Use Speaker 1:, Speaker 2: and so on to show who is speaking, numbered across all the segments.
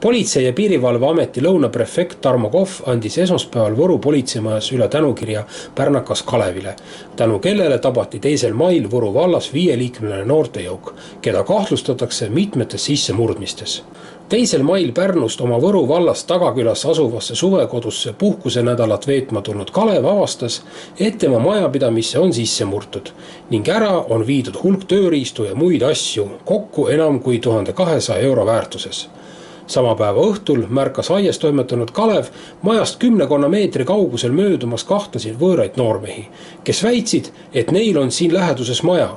Speaker 1: Politsei- ja piirivalveameti lõunaprefekt Tarmo Kohv andis esmaspäeval Võru politseimajas üle tänukirja Pärnakas Kalevile, tänu kellele tabati 2. mail Võru vallas 5-liikmeline noortejõuk, keda kahtlustatakse mitmetes sissemurdmistes. 2. mail Pärnust oma Võru vallas Tagakülas asuvasse suvekodusse puhkusenädalat veetma tulnud Kalev avastas, et tema majapidamisse on sisse murtud ning ära on viidud hulk tööriistu ja muid asju, kokku enam kui 1200 euro väärtuses. Sama päeva õhtul märkas aias toimetanud Kalev majast 10 meetri kaugusel möödumas kahtasid võõraid noormehi, kes väitsid, et neil on siin läheduses maja.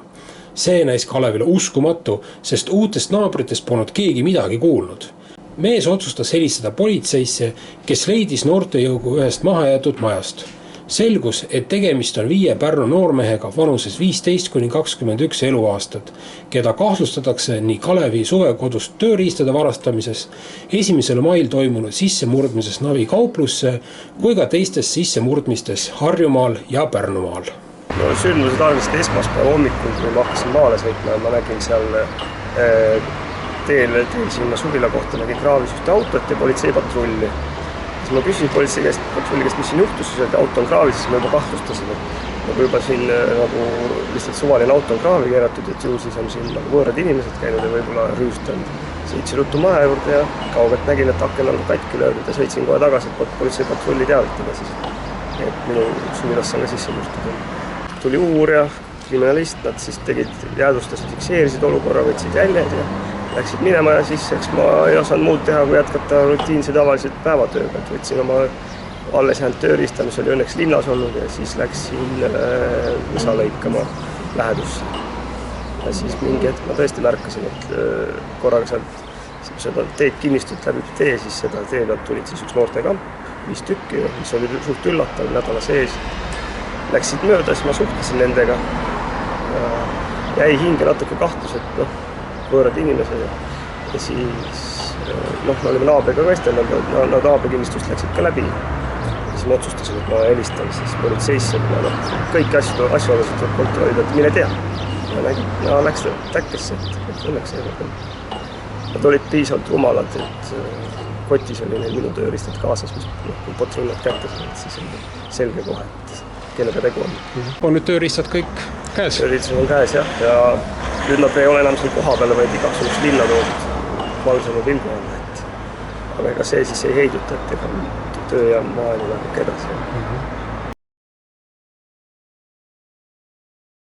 Speaker 1: See näis Kalevile uskumatu, sest uutest naabritest polnud keegi midagi kuulnud. Mees otsustas helistada politseisse, kes leidis noortejõugu ühest mahajäetud majast. Selgus, et tegemist on 5 Pärnu noormehega vanuses 15–21 eluaastat, keda kahtlustatakse nii Kalevi suvekodust tööriistade varastamises, 1. mail toimunud sissemurdmises Navi kauplusse kui ka teistes sissemurdmistes Harjumaal ja Pärnumaal.
Speaker 2: No, sündmused algasid esmaspäeva hommikul, kui ma hakkasin maale sõitma, ma nägin seal teel sinna suvila kohta nägin kraavis ühte autot ja politseipatrulli. Siis ma küsisin politsei patrulli käest, mis siin juhtus, et auto on kraavis, siis ma juba kahtlustasin, et juba siin nagu lihtsalt suvaline auto on kraavi keeratud, et ju siis on siin nagu võõrad inimesed käinud ja võib-olla rüüstanud. Sõitsin ruttu maja juurde ja kaugelt nägin, et aken on katki löödud ja sõitsin kohe tagasi, et politseipatrulli teavitada siis, et minu suvilasse on ka sisse murtud. Tuli uurija, kriminalist, nad siis tegid jäädustased, fikseerisid olukorra, võtsid jäljed ja läksid minema ja siis eks ma ei osanud muud teha, kui jätkata rutiinse tavaliselt päevatööga. Võtsin oma alles jäänud tööriista, mis oli õnneks linnas olnud ja siis läksin võsa lõikama lähedusse. Ja siis mingi hetk ma tõesti märkasin, et korraga sealt seda teed kinnistut läbi tee, siis seda tee pealt tulid siis üks noortekamp, 5 tükki, mis oli suht üllatav nädala sees. Läksid mööda, siis ma suhtlesin nendega. Jäi hinge natuke kahtlus, et võõrad inimesed ja siis me olime naabriga ka estelnud, nad naabrikinnistust läksid ka läbi. Siis ma otsustasin, et ma helistan siis politseisse, kõik asjaolusid tuleb kontrollida, et mine tea. Ja läks täkkesse, et õnneks ei olnud. Nad olid piisavalt rumalad, et kotis oli neil minu tööriistad kaasas, mis kui patrullad kätte, siis on selge kohe, et kellega tegu on.
Speaker 1: On nüüd tööriistad kõik käes?
Speaker 2: Tööriistad on käes, jah. Ja nüüd nad ei ole enam siin koha peale, vaid igaks linna toodud valsema pilgu on. Aga ega see siis ei heiduta, et ega töö ja maailma läheb edasi.